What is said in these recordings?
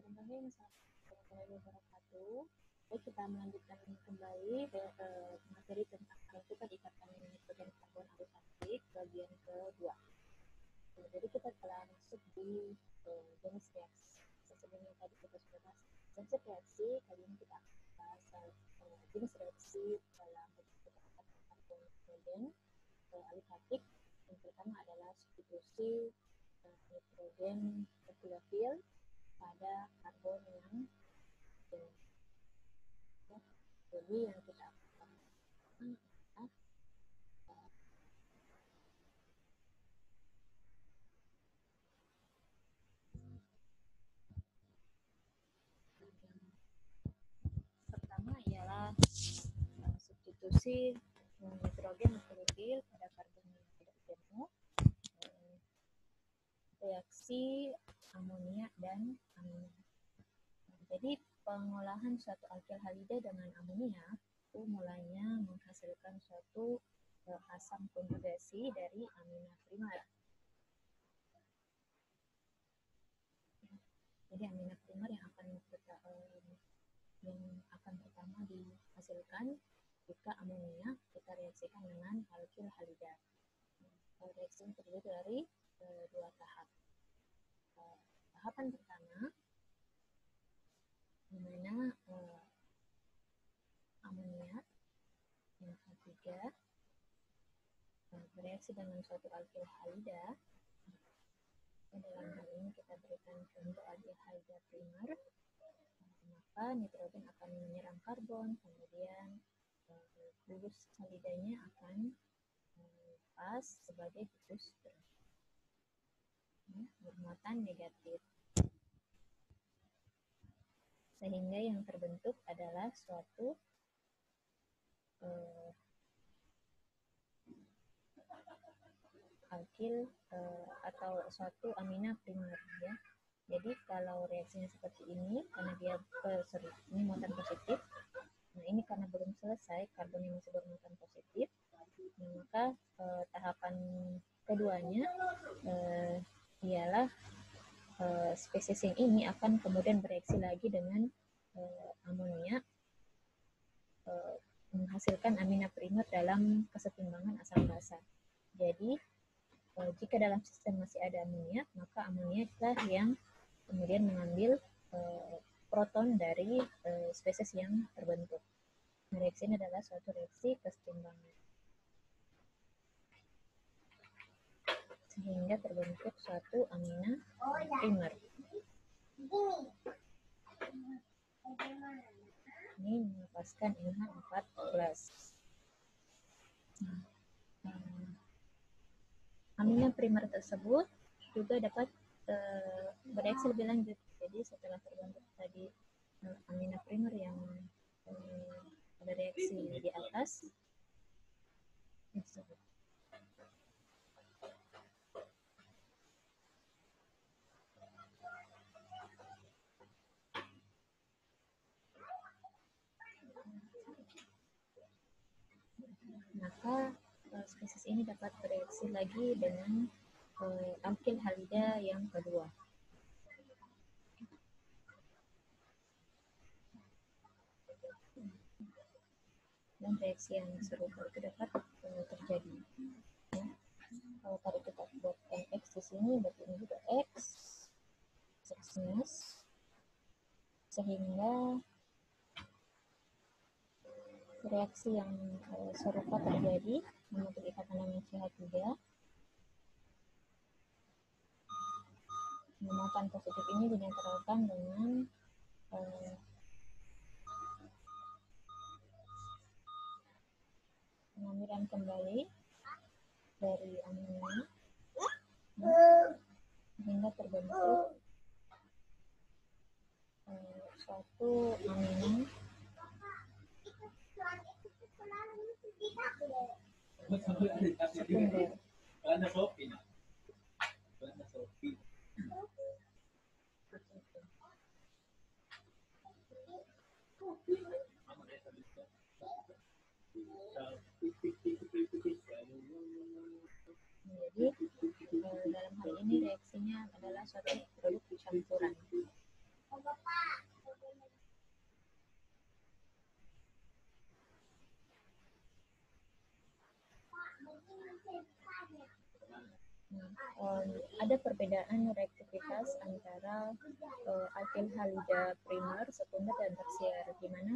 Bismillahirrahmanirrahim. Assalamualaikum warahmatullahi wabarakatuh. Baik, kita melanjutkan kembali materi tentang pembentukan ikatan nitrogen karbon aliphatik bagian kedua. Jadi kita telah masuk di jenis reaksi. Sebelumnya tadi kita sudah bahas jenis reaksi. Kali ini kita akan bahas jenis reaksi dalam pembentukan ikatan karbon nitrogen aliphatik. Yang pertama adalah substitusi nitrogen terfilofil pada karbon yang jadi yang kita pertama ialah substitusi nitrogen terfilofil pada karbon yang tidak jenuh, reaksi amonia dan amina. Jadi pengolahan suatu alkil halida dengan amonia itu mulanya menghasilkan suatu asam konjugasi dari amina primer. Jadi amina primer yang akan pertama dihasilkan jika amonia kita reaksikan dengan alkil halida. Reaksi ini terdiri dari dua tahap. Tahapan pertama di mana amonia NH3 bereaksi dengan suatu alkil halida. Dalam hal ini kita berikan contoh alkil halida primer, maka nitrogen akan menyerang karbon, kemudian gugus halidanya akan pas sebagai gugus bermuatan negatif, sehingga yang terbentuk adalah suatu alkil atau suatu amina primer ya. Jadi kalau reaksinya seperti ini karena dia ini muatan positif. Nah, ini karena belum selesai karbon yang masih bermuatan positif. Nah, maka tahapan keduanya ialah spesies yang ini akan kemudian bereaksi lagi dengan amonia menghasilkan amina primer dalam kesetimbangan asam basa. Jadi jika dalam sistem masih ada amonia, maka amonia adalah yang kemudian mengambil proton dari spesies yang terbentuk. Nah, reaksi ini adalah suatu reaksi kesetimbangan, sehingga terbentuk suatu amina primer. Ini melepaskan NH14. Amina primer tersebut juga dapat bereaksi lebih lanjut. Jadi setelah terbentuk tadi amina primer yang ada reaksi di atas, maka spesies ini dapat bereaksi lagi dengan alkil halida yang kedua. Dan reaksi yang serupa itu dapat terjadi. Ya. Kalau tadi kita buat X di sini, berarti ini juga X minus, sehingga reaksi yang serupa terjadi membentuk ikatan amina CH3. Muatan positif ini dinetralkan dengan pengambilan kembali dari amonia sehingga terbentuk suatu amina sekunder. Jadi dalam hal ini reaksinya adalah suatu produk campuran. Ada perbedaan reaktivitas antara alkyl halida primer, sekunder, dan tersier, di mana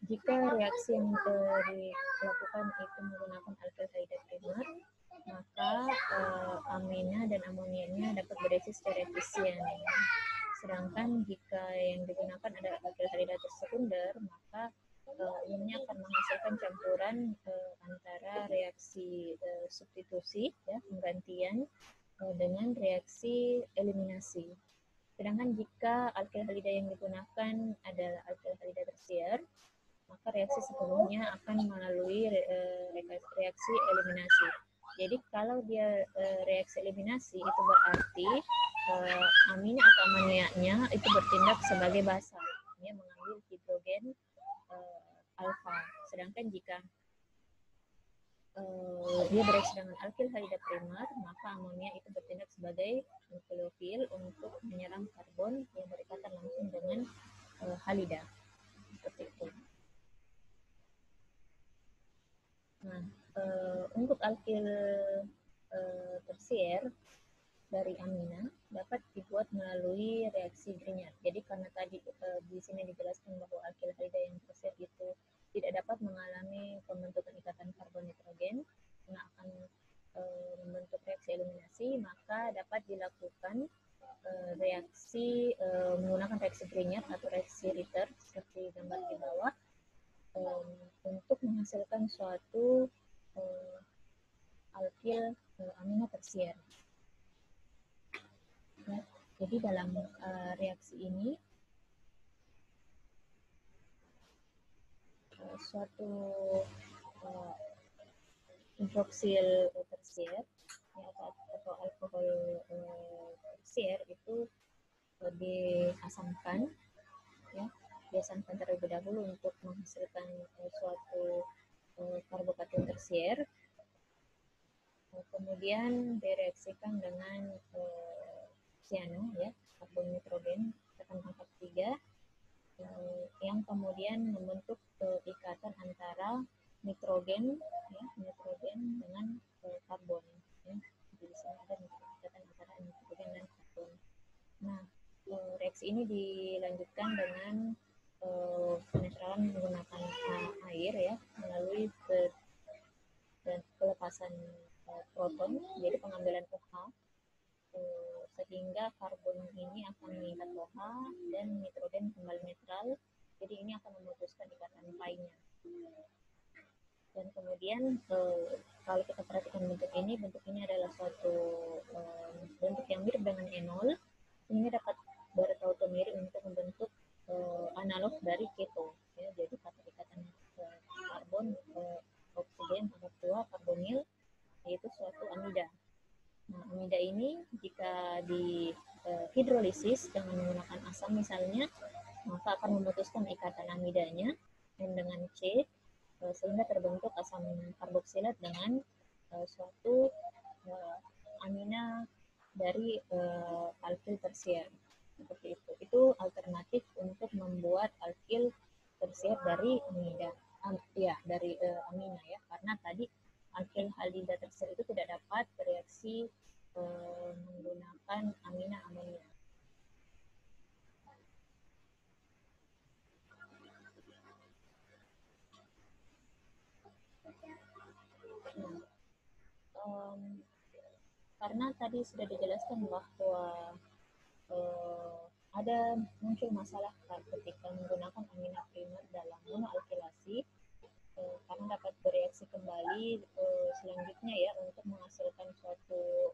jika reaksi yang dilakukan itu menggunakan alkyl halida primer, maka amina dan amonianya dapat bereaksi secara efisien. Sedangkan jika yang digunakan adalah alkyl halida sekunder, maka ini akan menghasilkan campuran antara reaksi substitusi, ya, penggantian dengan reaksi eliminasi. Sedangkan jika alkyl halida yang digunakan adalah alkyl halida tersier, maka reaksi sepenuhnya akan melalui reaksi eliminasi. Jadi kalau dia reaksi eliminasi, itu berarti amina atau amoniaknya itu bertindak sebagai basa, ya, mengambil hidrogen alfa. Sedangkan jika dia bereaksi dengan alkyl halida primer, maka amonia itu bertindak sebagai nukleofil untuk menyerang karbon yang berikatan langsung dengan halida. Seperti itu. Nah, untuk alkyl tersier dari amina dapat dibuat melalui reaksi Grignard. Jadi karena tadi di sini dijelaskan bahwa alkyl halida yang tersier itu tidak dapat mengalami pembentukan ikatan karbon nitrogen karena akan membentuk reaksi eliminasi, maka dapat dilakukan reaksi menggunakan reaksi Grignard atau reaksi Ritter seperti gambar di bawah untuk menghasilkan suatu alkyl amina tersier. Ya, jadi dalam reaksi ini suatu hidroksil tersier atau alkohol tersier itu diasamkan, ya, diasamkan terlebih dahulu untuk menghasilkan suatu karbokation tersier, kemudian direaksikan dengan cyano, ya, karbon nitrogen tekan angka 3, yang kemudian membentuk ikatan antara nitrogen, ya, nitrogen dengan karbon, ya. Jadi di sini ada ikatan antara nitrogen dan karbon. Nah, reaksi ini dilanjutkan dengan penetralan menggunakan air, ya, melalui pelepasan proton, jadi pengambilan OH, sehingga karbon ini akan mengikat OH dan nitrogen kembali netral. Jadi ini akan memutuskan ikatan pi-nya. Dan kemudian kalau kita perhatikan bentuk ini adalah suatu bentuk yang mirip dengan enol. Ini dapat bertautomeri untuk membentuk analog dari keto, ya. Jadi kata ikatan karbon oksigen atau 2 karbonil yaitu suatu amida. Nah, amida ini jika di hidrolisis dengan menggunakan asam misalnya, maka akan memutuskan ikatan amidanya dengan C, sehingga terbentuk asam karboksilat dengan suatu amina dari alkyl tersier. Seperti itu. Itu alternatif untuk membuat alkyl tersier dari amida. Dari amina, ya, karena tadi alkyl halida tersier itu tidak dapat bereaksi menggunakan amina amonia. Karena tadi sudah dijelaskan bahwa ada muncul masalah ketika menggunakan amina primer dalam monoalkilasi, karena dapat bereaksi kembali selanjutnya, ya, untuk menghasilkan suatu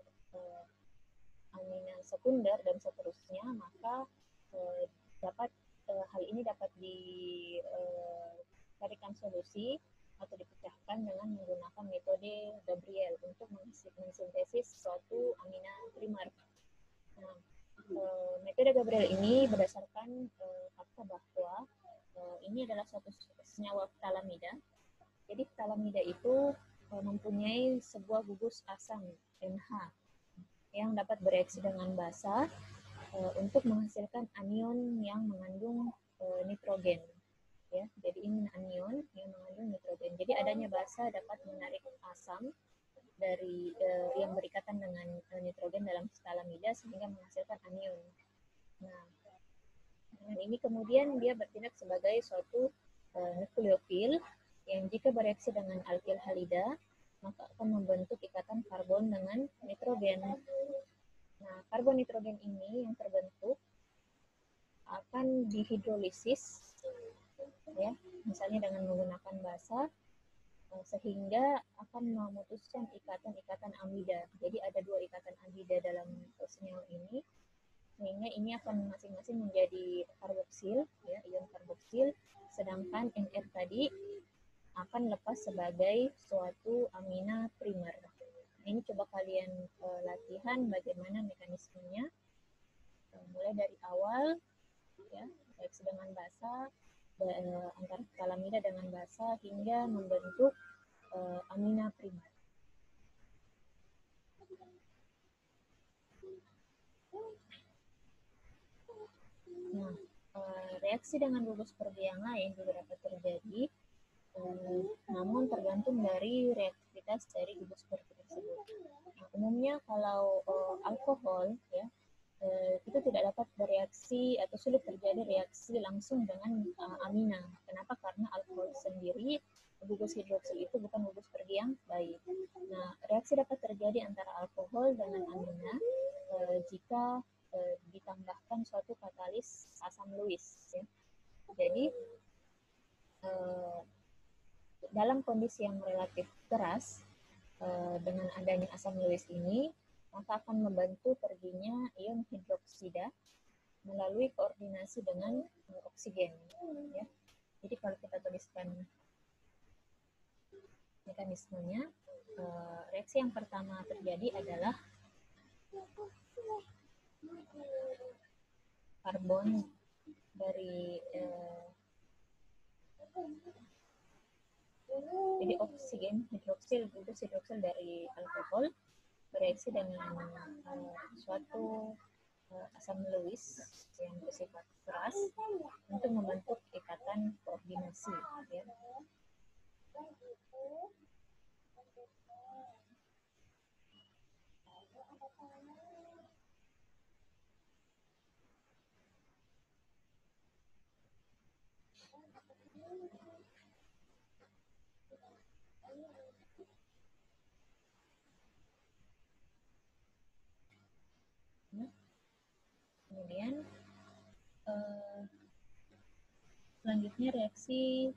amina sekunder dan seterusnya, maka hal ini dapat dicarikan solusi atau dipecahkan dengan menggunakan metode Gabriel untuk mensintesis suatu amina primer. Nah, metode Gabriel ini berdasarkan fakta bahwa ini adalah suatu senyawa phthalamida. Jadi phthalamida itu mempunyai sebuah gugus asam NH yang dapat bereaksi dengan basa untuk menghasilkan anion yang mengandung nitrogen. ya. Jadi ini anion yang mengandung nitrogen. Jadi adanya basa dapat menarik asam dari yang berikatan dengan nitrogen dalam stalamida sehingga menghasilkan anion. Nah, dengan ini kemudian dia bertindak sebagai suatu nukleofil yang jika bereaksi dengan alkil halida maka akan membentuk ikatan karbon dengan nitrogen. Nah, karbon nitrogen ini yang terbentuk akan dihidrolisis, ya, misalnya dengan menggunakan basa, sehingga akan memutuskan ikatan-ikatan amida. Jadi ada dua ikatan amida dalam senyawa ini, sehingga ini akan masing-masing menjadi karboksil, ya, ion karboksil, sedangkan NR tadi akan lepas sebagai suatu amina primer. Ini coba kalian latihan bagaimana mekanismenya, mulai dari awal, ya, reaksi dengan basa, antara stalamida dengan basa hingga membentuk amina primer. Nah, reaksi dengan gugus Purgi yang lain juga dapat terjadi, namun tergantung dari reaktivitas dari gugus Purgi tersebut. Nah, umumnya kalau alkohol, ya, itu tidak dapat bereaksi atau sulit terjadi reaksi langsung dengan amina. Kenapa? Karena alkohol sendiri, gugus hidroksil itu bukan gugus pergi yang baik. Nah, reaksi dapat terjadi antara alkohol dengan amina jika ditambahkan suatu katalis asam Lewis. Ya. Jadi dalam kondisi yang relatif keras, dengan adanya asam Lewis ini, maka akan membantu perginya ion hidroksida melalui koordinasi dengan oksigen. Ya. Jadi kalau kita tuliskan mekanismenya, reaksi yang pertama terjadi adalah karbon dari jadi oksigen gugus hidroksil dari alkohol bereaksi dengan suatu asam Lewis yang bersifat keras untuk membentuk ikatan koordinasi, ya. Nah, kemudian selanjutnya reaksi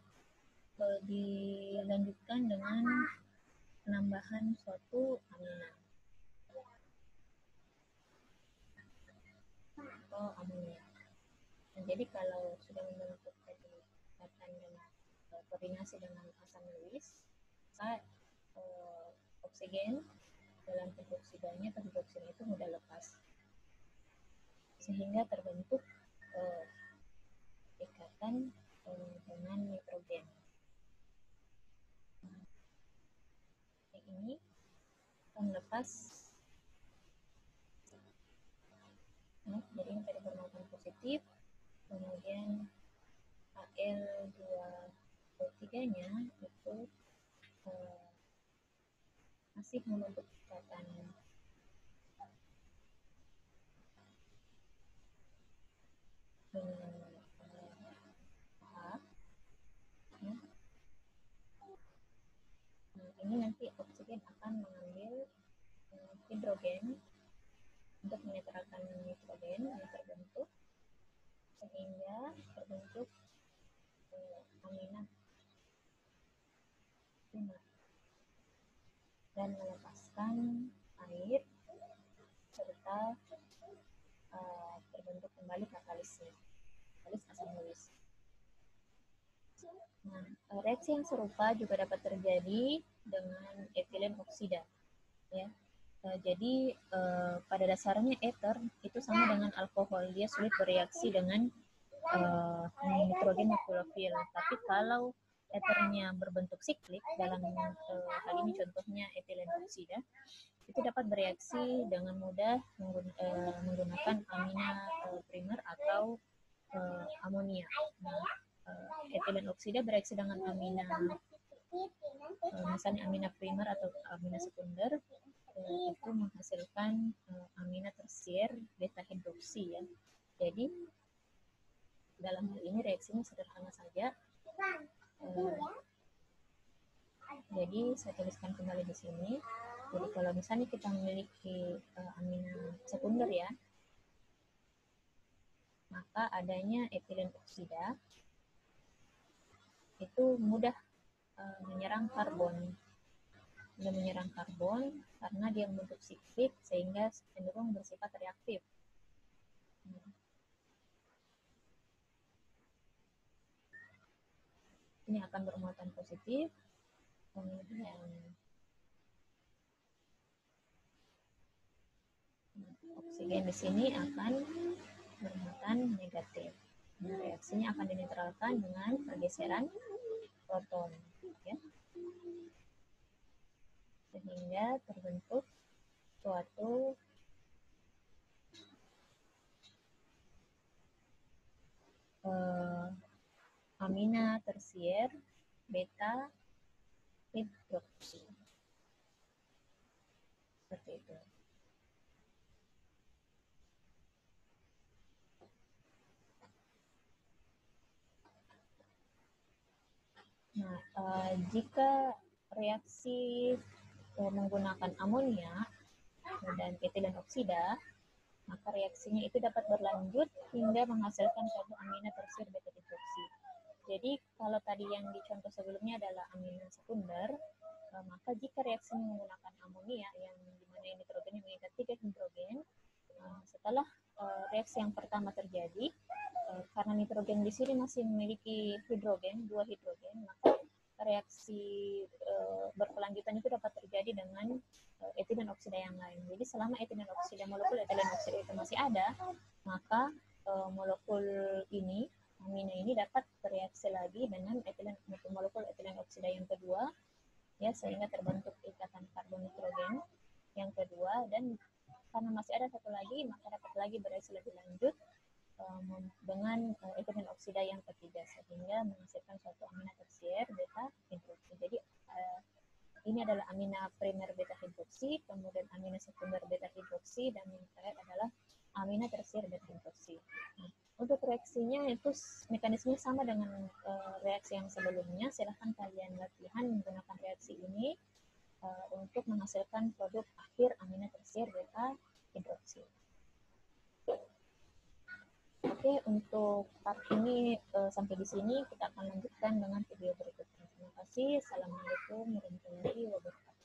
dilanjutkan dengan penambahan suatu amina atau amonia. Nah, jadi kalau sudah membentuk ikatan dengan koordinasi dengan asam Lewis, maka oksigen dalam hidroksidanya atau hidroksin itu mudah lepas, sehingga terbentuk ikatan dengan nitrogen. Yang ini akan lepas, nah, jadi ini tadi bermuatan positif, kemudian Al2O3-nya itu masih membentuk ikatan dengan H. Ya. Nah, ini nanti oksigen akan mengambil hidrogen untuk menetralkan nitrogen yang terbentuk, sehingga terbentuk amina primer dan melepaskan air serta terbentuk kembali katalisnya, katalis asam Lewis. Nah, reaksi yang serupa juga dapat terjadi dengan etilen oksida, ya. Jadi pada dasarnya ether itu sama dengan alkohol, dia sulit bereaksi dengan nitrogen nukleofil. Tapi kalau ethernya berbentuk siklik, dalam hal ini contohnya etilen oksida, itu dapat bereaksi dengan mudah menggunakan amina primer atau amonia. Nah, etilen oksida bereaksi dengan amina misalnya amina primer atau amina sekunder, itu menghasilkan amina tersier beta hidroksi ya. Jadi dalam hal ini reaksinya sederhana saja. Jadi saya tuliskan kembali di sini. Jadi kalau misalnya kita memiliki amina sekunder ya, maka adanya etilen oksida itu mudah menyerang karbon. Dia menyerang karbon karena dia membentuk siklik sehingga cenderung bersifat reaktif. Ini akan bermuatan positif, kemudian oksigen di sini akan bermuatan negatif. Nah, reaksinya akan dinetralkan dengan pergeseran proton, ya. Sehingga terbentuk suatu amina tersier beta hidroksi. Seperti itu. Nah, jika reaksi menggunakan amonia dan etilen oksida, maka reaksinya itu dapat berlanjut hingga menghasilkan suatu amina tersier beta hidroksi. Jadi kalau tadi yang di contoh sebelumnya adalah amina sekunder, maka jika reaksinya menggunakan amonia yang dimana nitrogennya mengikat 3 hidrogen, setelah reaksi yang pertama terjadi, karena nitrogen di sini masih memiliki hidrogen, 2 hidrogen, maka reaksi berkelanjutan itu dapat terjadi dengan etilen oksida yang lain. Jadi selama etilen oksida, molekul etilen oksida itu masih ada, maka molekul ini, amina ini dapat bereaksi lagi dengan molekul etilen oksida yang kedua, ya, sehingga terbentuk ikatan karbon nitrogen yang kedua, dan karena masih ada satu lagi, maka dapat lagi bereaksi lebih lanjut dengan etilen oksida yang ketiga, sehingga menghasilkan suatu amina tersier beta hidroksi. Jadi ini adalah amina primer beta hidroksi, kemudian amina sekunder beta hidroksi, dan yang terakhir adalah amina tersier beta hidroksi. Nah, untuk reaksinya itu mekanismenya sama dengan reaksi yang sebelumnya. Silahkan kalian latihan menggunakan reaksi ini untuk menghasilkan produk akhir amina tersier beta hidroksi. Oke, untuk part ini sampai di sini. Kita akan lanjutkan dengan video berikutnya. Terima kasih. Assalamualaikum warahmatullahi wabarakatuh.